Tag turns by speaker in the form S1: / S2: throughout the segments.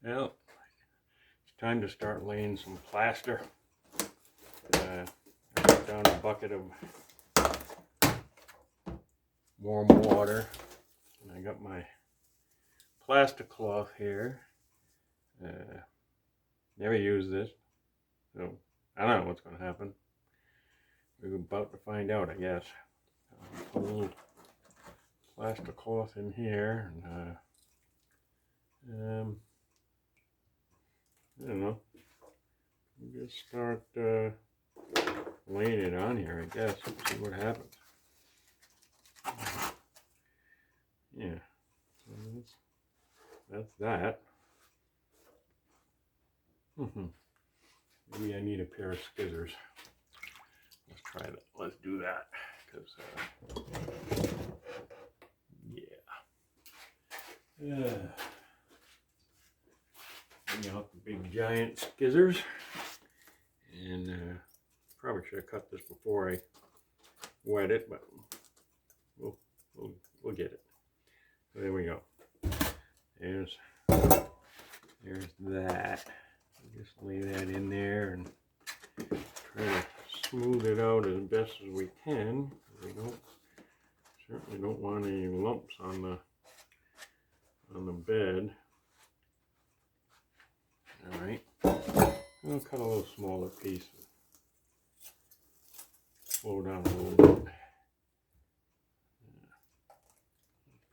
S1: Well, it's time to start laying some plaster. I put down a bucket of warm water, and I got my plastic cloth here. Never used this, so I don't know what's going to happen. We're about to find out, I guess. Put a little plastic cloth in here, and I don't know. We'll just start laying it on here, I guess, and see what happens. Yeah, so that's that. Maybe I need a pair of scissors. Let's try that. Let's do that, because bring out the big giant scissors, and probably should have cut this before I wet it, but we'll get it. So there we go. There's that. Just lay that in there and try to smooth it out as best as we can. We certainly don't want any lumps on the bed. All right, I'll cut a little smaller piece. Slow down a little bit.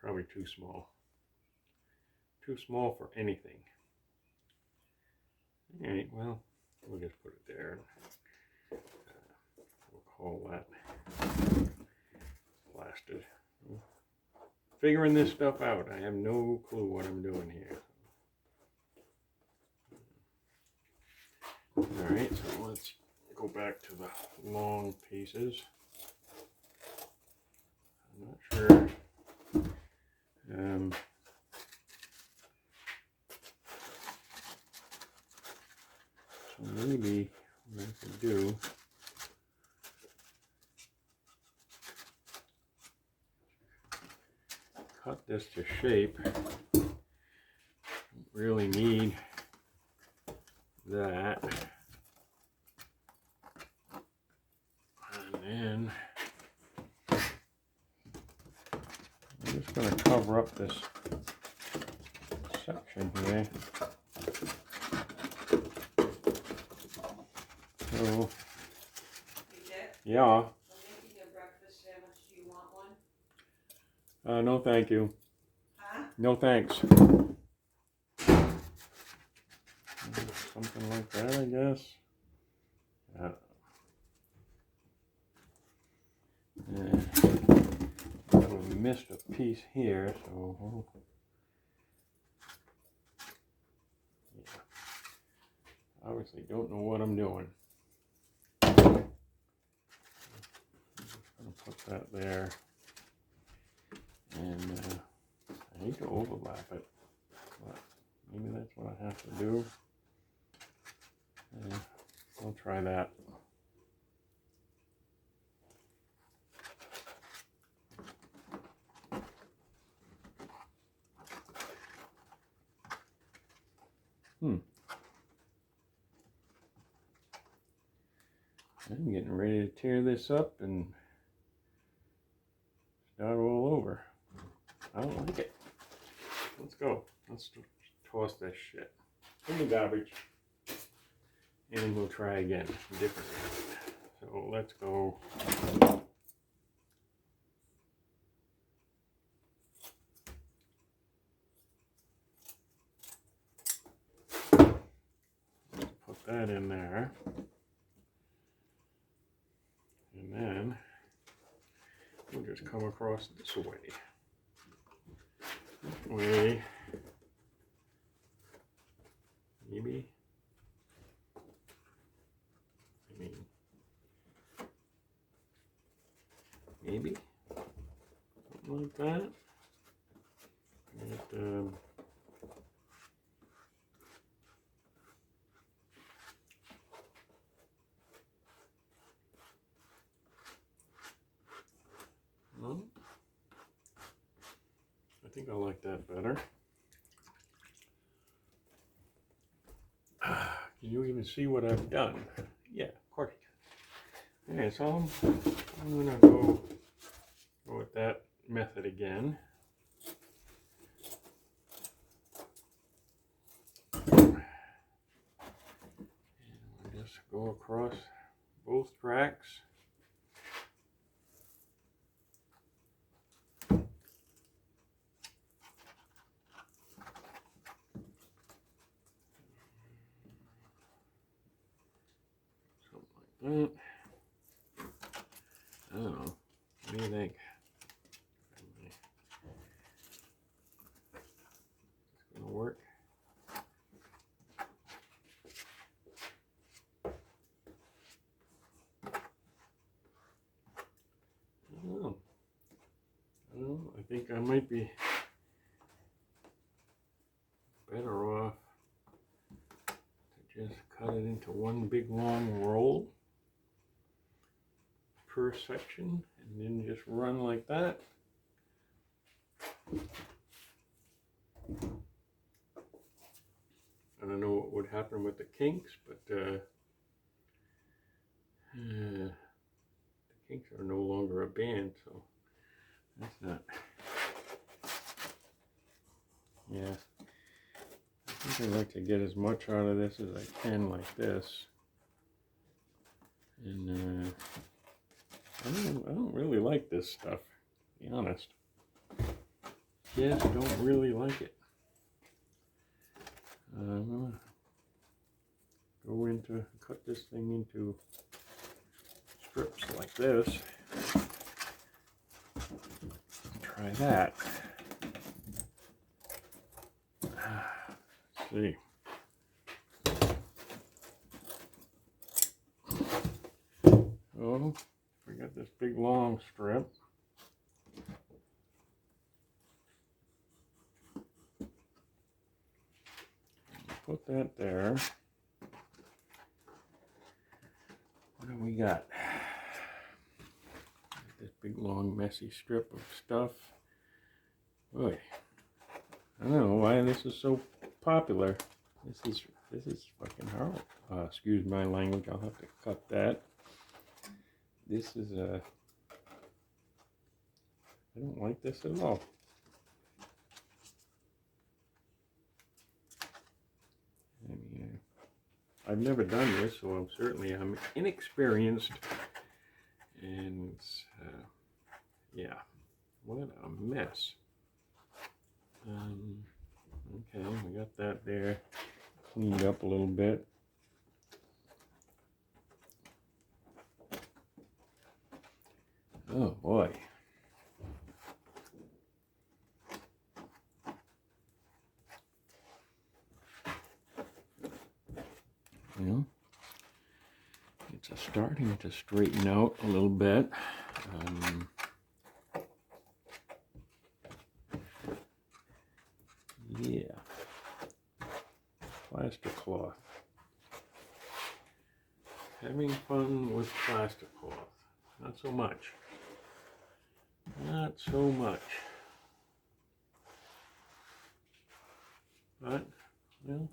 S1: Probably too small. Too small for anything. All right, well, we'll just put it there. We'll call that plastered. Figuring this stuff out. I have no clue what I'm doing here. All right, so let's go back to the long pieces. I'm not sure. So maybe what I can do cut this to shape. Don't really need that. And then I'm just going to cover up this section here. So, yeah.
S2: I'm making a breakfast sandwich. Do you want one?
S1: No, thank you.
S2: Huh?
S1: No, thanks. Something like that, I guess. We missed a piece here, so yeah. Obviously don't know what I'm doing. I'm just going to put that there, and I hate to overlap it, but maybe that's what I have to do. I'll try that. I'm getting ready to tear this up and start all over. I don't like it. Let's go. Let's toss this shit in the garbage. And we'll try again differently. So let's go. Let's put that in there. And then we'll just come across this way. This way. Maybe. Maybe something like that. And, well, I think I like that better. Can you even see what I've done? Yeah, of course you can. Okay, so I'm gonna go with that method again. And we'll just go across both tracks. Something like that. I don't know. What do you think? It's gonna work. I don't know. I think I might be better off to just cut it into one big long roll per section and then just run like that. I don't know what would happen with the kinks, but the kinks are no longer a band, so that's not. Yeah, I think I like to get as much out of this as I can like this. And I don't really like this stuff, to be honest. Just don't really like it. I'm gonna go into, cut this thing into strips like this. Try that. Let's see. Oh, we got this big long strip. Put that there. What do we got? This big long messy strip of stuff. Boy, I don't know why this is so popular. This is fucking horrible. Excuse my language. I'll have to cut that. This is I don't like this at all. I mean, I've never done this, so I'm inexperienced. And yeah, what a mess. Okay, we got that there cleaned up a little bit. Oh boy. Well, it's starting to straighten out a little bit. Yeah, plaster cloth. Having fun with plaster cloth. Not so much. Not so much. But, well,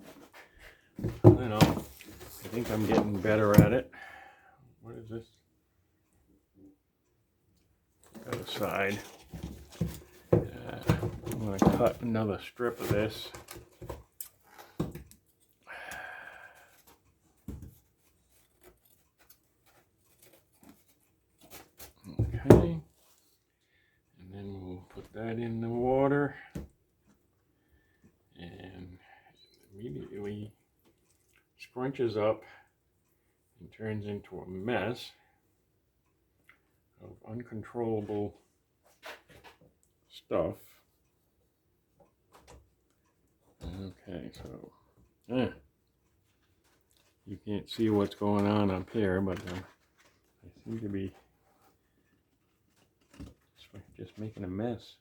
S1: I don't know. I think I'm getting better at it. What is this? Got a side. I'm going to cut another strip of this. Okay. And then we'll put that in the water. And immediately scrunches up and turns into a mess of uncontrollable stuff. Okay, so you can't see what's going on up here, but I seem to be just making a mess.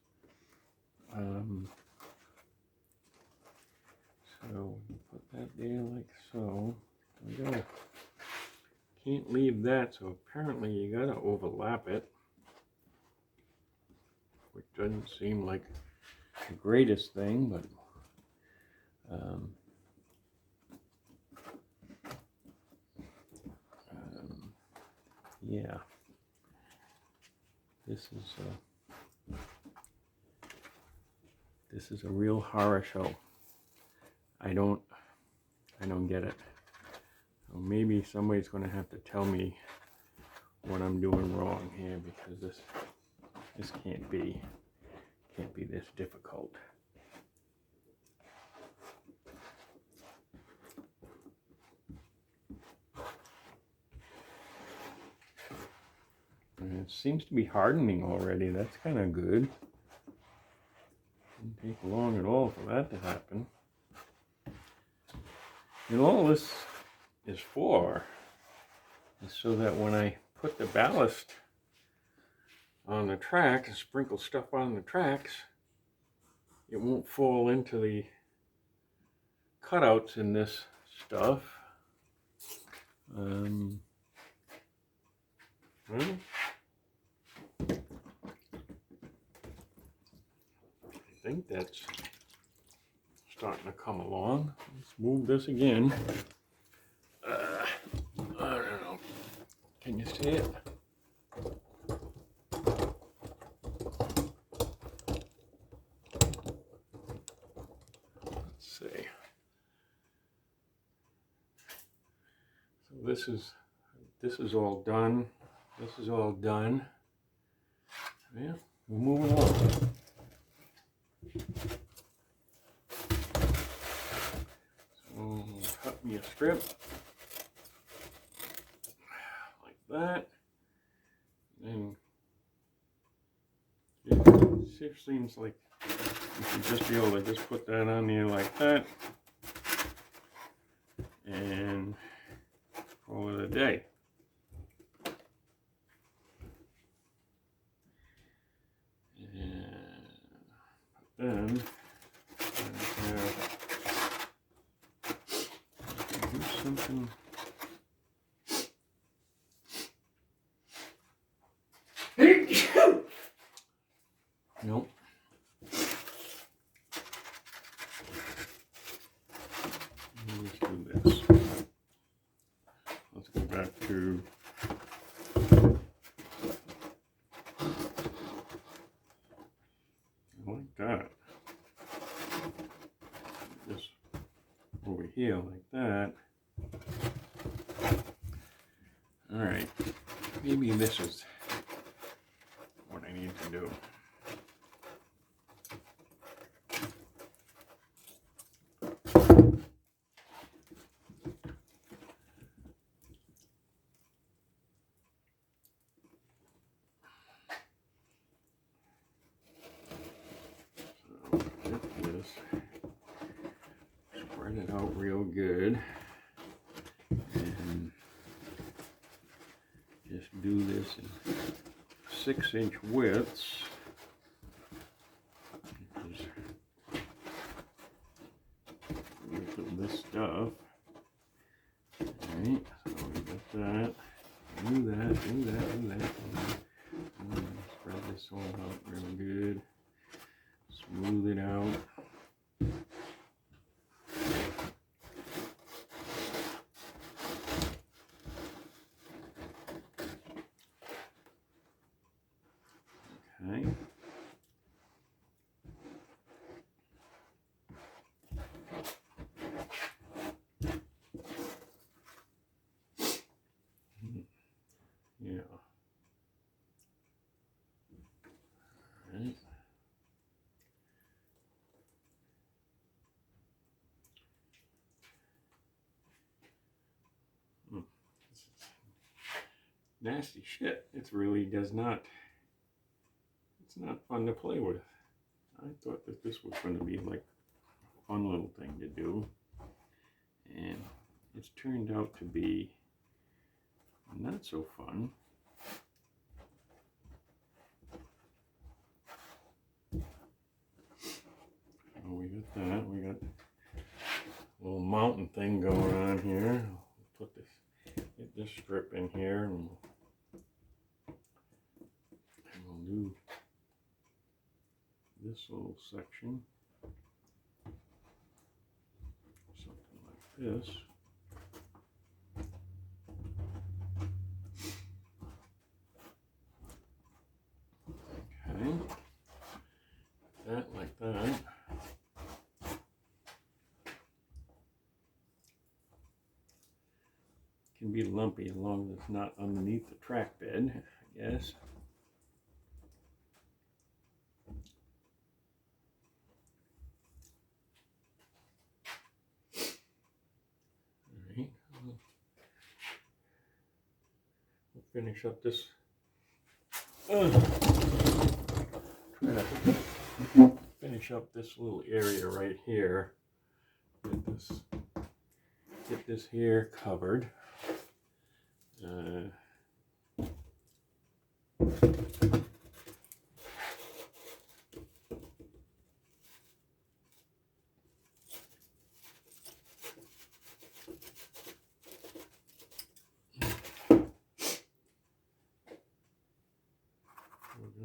S1: So put that there like so. There we go. Can't leave that, so apparently you gotta overlap it, which doesn't seem like the greatest thing, but yeah, this is a real horror show. I don't get it. So maybe somebody's going to have to tell me what I'm doing wrong here, because this can't be this difficult. And it seems to be hardening already. That's kind of good. Didn't take long at all for that to happen. And all this is for is so that when I put the ballast on the track and sprinkle stuff on the tracks, it won't fall into the cutouts in this stuff. Well, I think that's starting to come along. Let's move this again. I don't know. Can you see it? Let's see. So this is all done. This is all done. Yeah, we're moving on. So cut me a strip like that. And it seems like you should just be able to just put that on there like that and call it a day. And then do something. Nope. Let's do this. Let's go back to like that. Just over here like that. All right. Maybe this is what I need to do. Spread it out real good and just do this in 6-inch widths. Look at this stuff. Alright, so we got that. Do that. Spread this all out real good. Smooth it out. Okay. Yeah. All right. Nasty shit. It really does not. It's not fun to play with. I thought that this was going to be like a fun little thing to do, and it's turned out to be not so fun. Oh, we got that. We got a little mountain thing going on here. Put this, get this strip in here, and we'll do this little section, something like this. can be lumpy as long as it's not underneath the track bed, I guess. Alright, we'll finish up this. Try to finish up this little area right here. Get this here covered. We're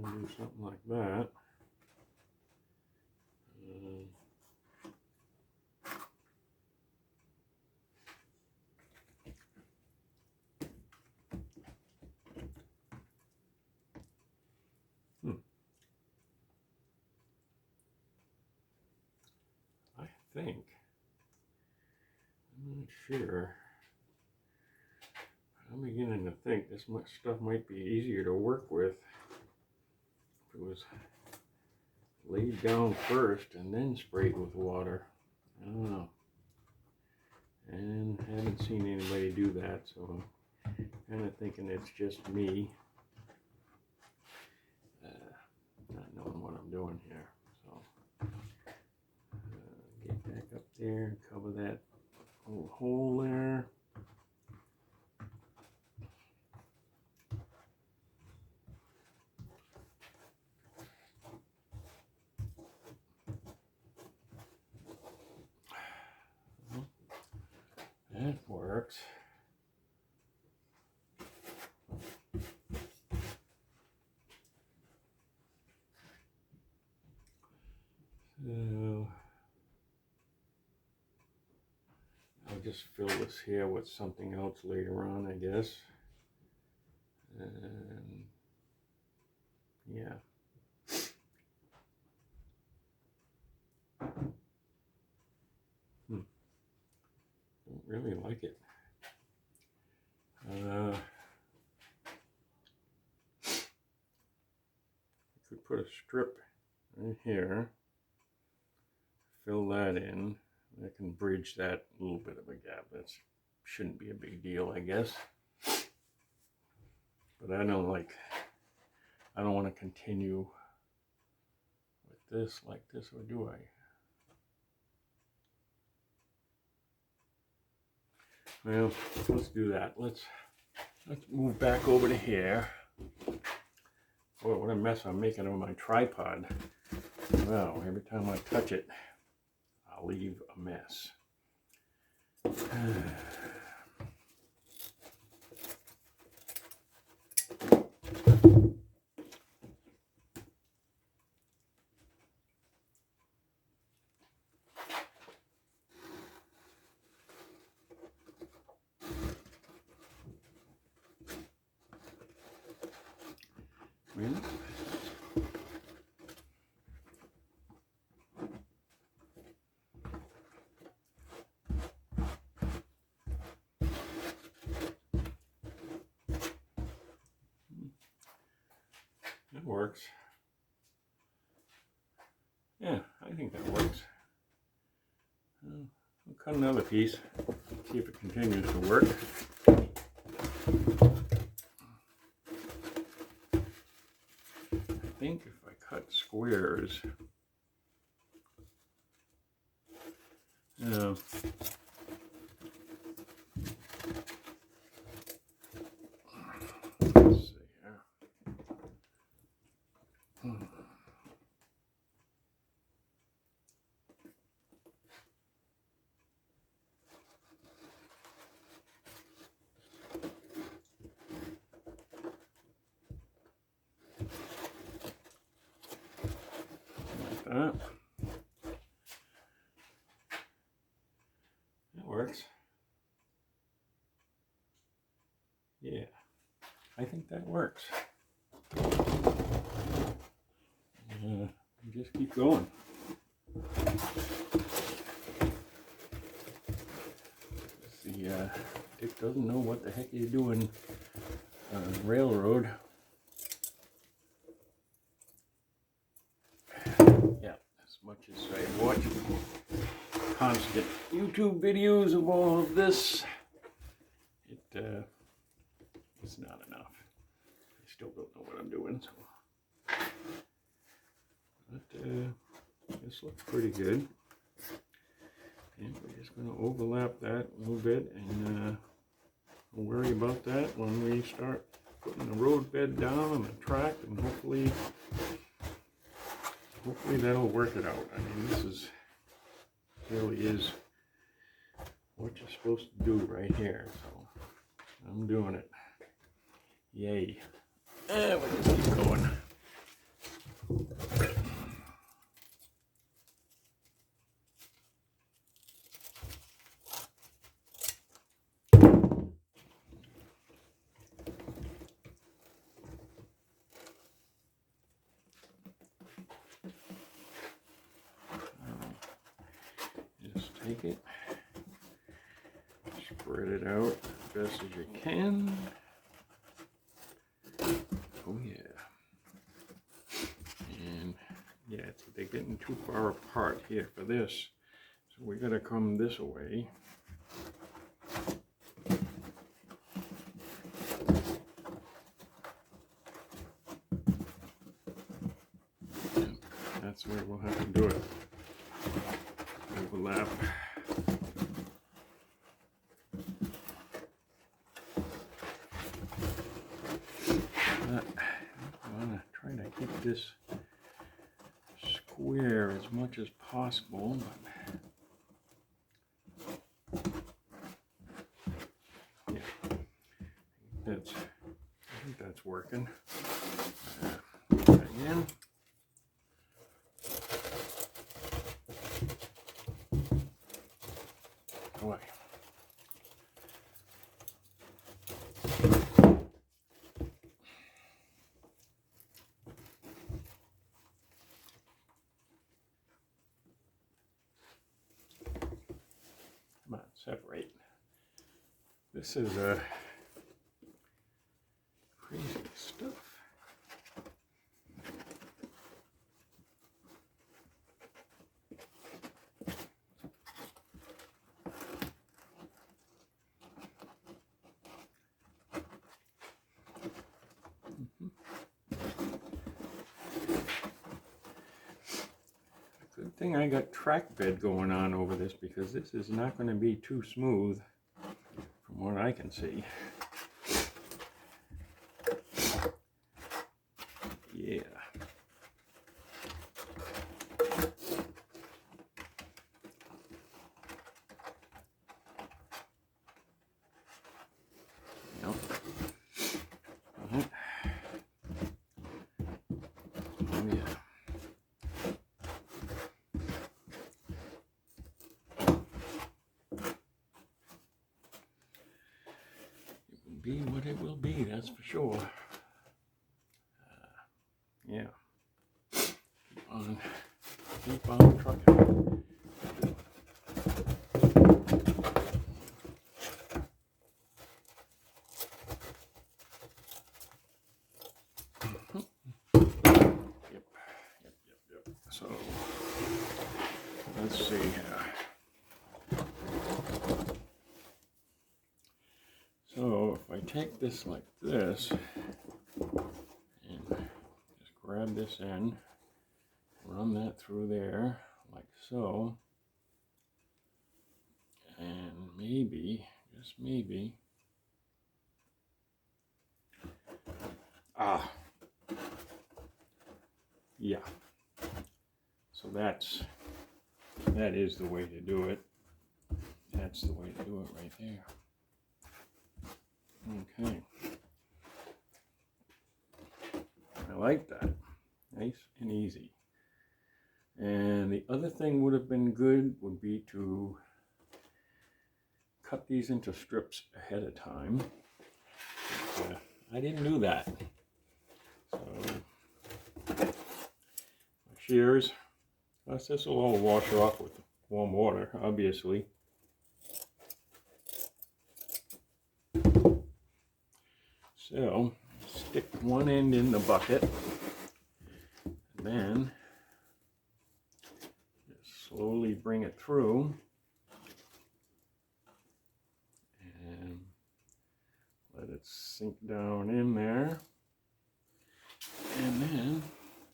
S1: going to do something like that. I think, I'm not sure. I'm beginning to think this much stuff might be easier to work with if it was laid down first and then sprayed with water. I don't know. And I haven't seen anybody do that, so I'm kind of thinking it's just me not knowing what I'm doing here. So get back up there and cover that little hole there. That works. So I'll just fill this here with something else later on, I guess. And yeah. Don't really like it. You could put a strip right here, fill that in. I can bridge that little bit of a gap. That shouldn't be a big deal, I guess. But I don't want to continue with this like this, or do I? Well, let's do that. Let's move back over to here. Boy, what a mess I'm making of my tripod. Wow, every time I touch it, I'll leave a mess. Really? That works. Yeah, I think that works. I'll cut another piece, see if it continues to work. I think if I cut squares, let's see here. Like that. That works. Yeah, I think that works. Just keep going. Let's see Dick doesn't know what the heck he's doing on the railroad. Yeah, as much as I watch constant YouTube videos of all of this, it's not enough. I still don't know what I'm doing, so. But this looks pretty good. And we're just going to overlap that a little bit, and we'll worry about that when we start putting the road bed down on the track, and hopefully that'll work it out. I mean, this really is what you're supposed to do right here, so I'm doing it. Yay. And we'll just keep going. Just take it, spread it out as best as you can. Oh yeah. And yeah, they're getting too far apart here for this. So we gotta come this way. And that's where we'll have to do it. Overlap. I want to try to keep this square as much as possible, but yeah, I think that's working. Again. Away. Come on, separate. This is crazy stuff. Good thing I got track bed going on over this, because this is not going to be too smooth from what I can see. Yeah. Yep. Oh yeah. Be what it will be, that's for sure. Yeah. Keep on trucking. Yep. So, let's see here. So, if I take this like this, and just grab this end, run that through there, like so, and maybe, just maybe, yeah. So that is the way to do it. That's the way to do it right there. Okay. I like that. Nice and easy. And the other thing would have been good would be to cut these into strips ahead of time. But, I didn't do that. So, my shears, plus this will all wash off with warm water, obviously. So stick one end in the bucket, and then just slowly bring it through and let it sink down in there, and then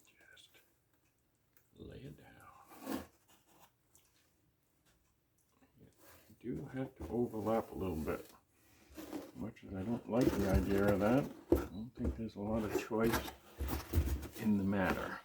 S1: just lay it down. You do have to overlap a little bit. Much as I don't like the idea of that, I don't think there's a lot of choice in the matter.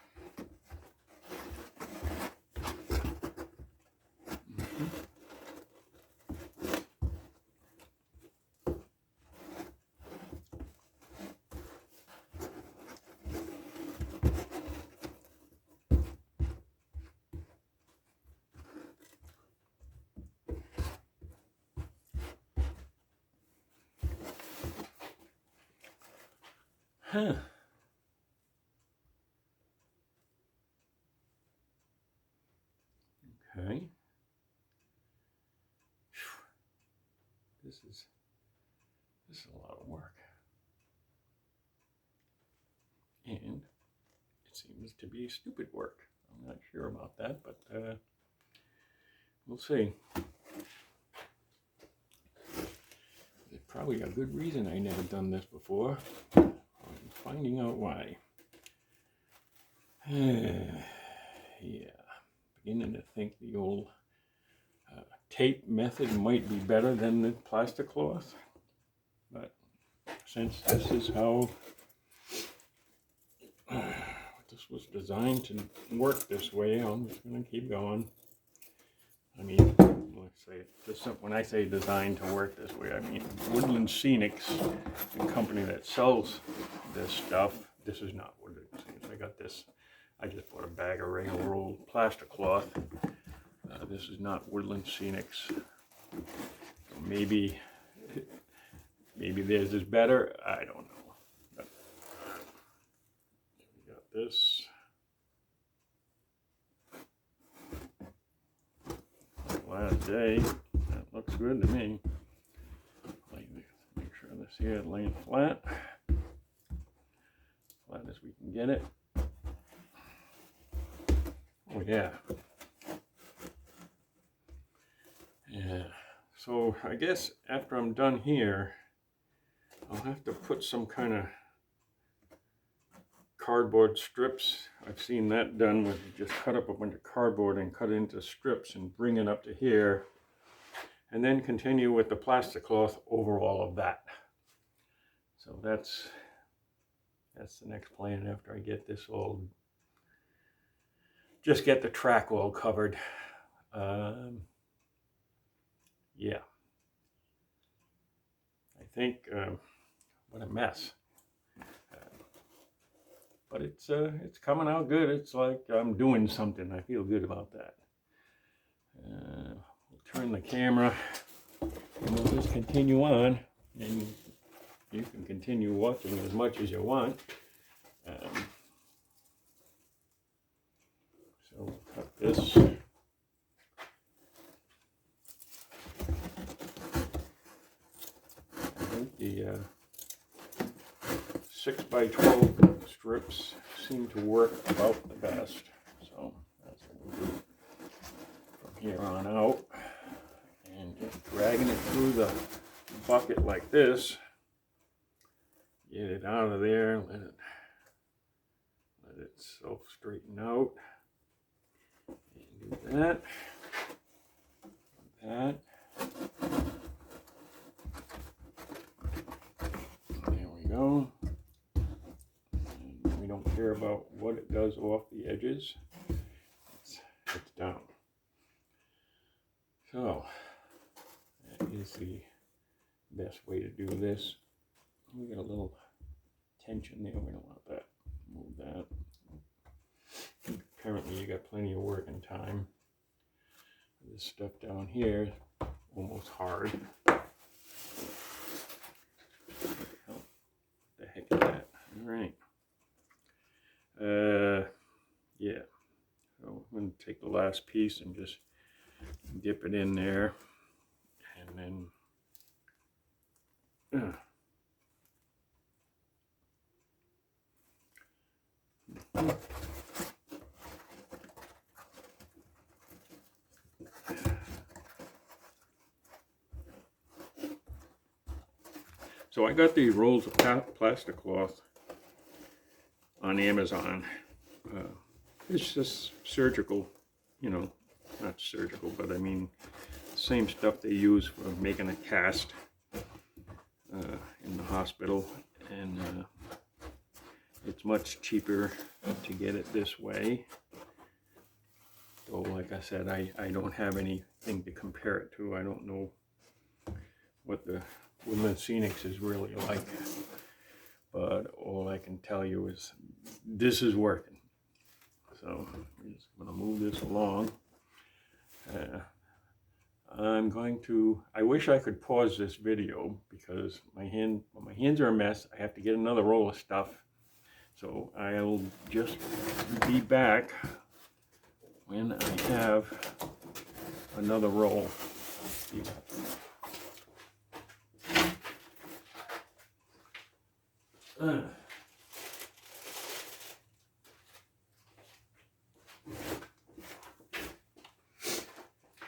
S1: Huh. Okay. This is a lot of work. And it seems to be stupid work. I'm not sure about that, but we'll see. There's probably a good reason I never done this before. I'm finding out why. Yeah, beginning to think the old tape method might be better than the plaster cloth, but since this is how this was designed to work this way, I'm just going to keep going. I mean, let's say, when I say designed to work this way, I mean Woodland Scenics, the company that sells this stuff. This is not Woodland Scenics. I got this. I just bought a bag of regular old plaster cloth. This is not Woodland Scenics. So maybe theirs is better. I don't know. But we got this. Last day. That looks good to me. Make sure this here is laying flat. Flat as we can get it. Oh yeah. Yeah. So I guess after I'm done here, I'll have to put some kind of cardboard strips. I've seen that done with just cut up a bunch of cardboard and cut it into strips and bring it up to here, and then continue with the plastic cloth over all of that. So that's the next plan after I get this all, just get the track all covered. Yeah, I think what a mess. But it's coming out good. It's like I'm doing something. I feel good about that. We'll turn the camera and we'll just continue on, and you can continue watching as much as you want. So we'll cut this. I think the 6x12 strips seem to work about the best, so that's what we'll do from here on out. And just dragging it through the bucket like this, get it out of there, let it self straighten out, and do that, that. There we go. We don't care about what it does off the edges. It's down. So that is the best way to do this. We got a little tension there. We don't want that. Move that. Apparently you got plenty of working time. This stuff down here is almost hard. Oh, the heck is that? All right. Yeah, so I'm going to take the last piece and just dip it in there, and then So I got these rolls of plastic cloth on Amazon. It's just surgical, you know, not surgical, but I mean, same stuff they use for making a cast in the hospital, and it's much cheaper to get it this way. So like I said, I don't have anything to compare it to. I don't know what the Woodland Scenics is really like, but all I can tell you is this is working. So I'm just going to move this along. I wish I could pause this video because my hands are a mess. I have to get another roll of stuff. So I'll just be back when I have another roll.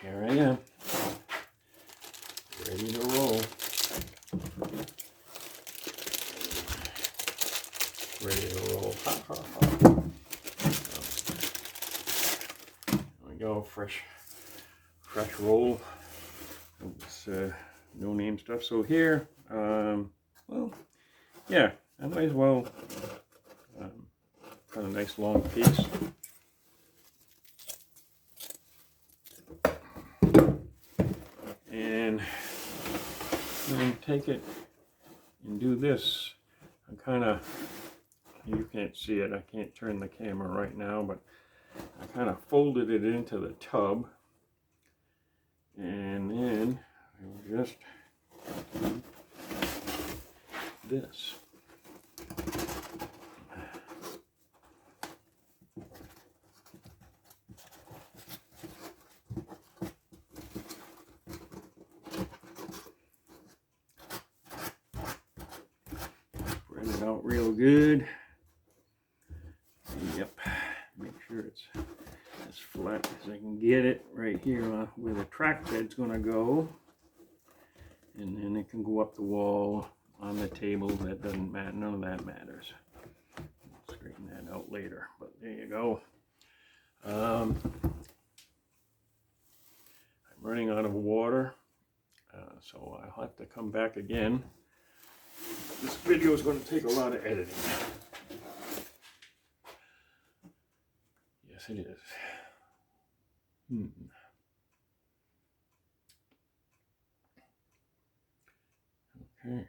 S1: Here I am, ready to roll. Ready to roll. Ha, ha, ha. There we go, fresh roll. It's no name stuff. So here, well, yeah, I might as well cut a nice long piece. And then take it and do this. I kind of, you can't see it, I can't turn the camera right now, but I kind of folded it into the tub, and then I will just do this. Spread it out real good. Yep, make sure it's as flat as I can get it right here where the track bed's gonna go, and then it can go up the wall, on the table. That doesn't matter, none of that matters. I'll straighten that out later, but there you go. I'm running out of water, so I'll have to come back again. This video is going to take a lot of editing. Yes, it is. Okay.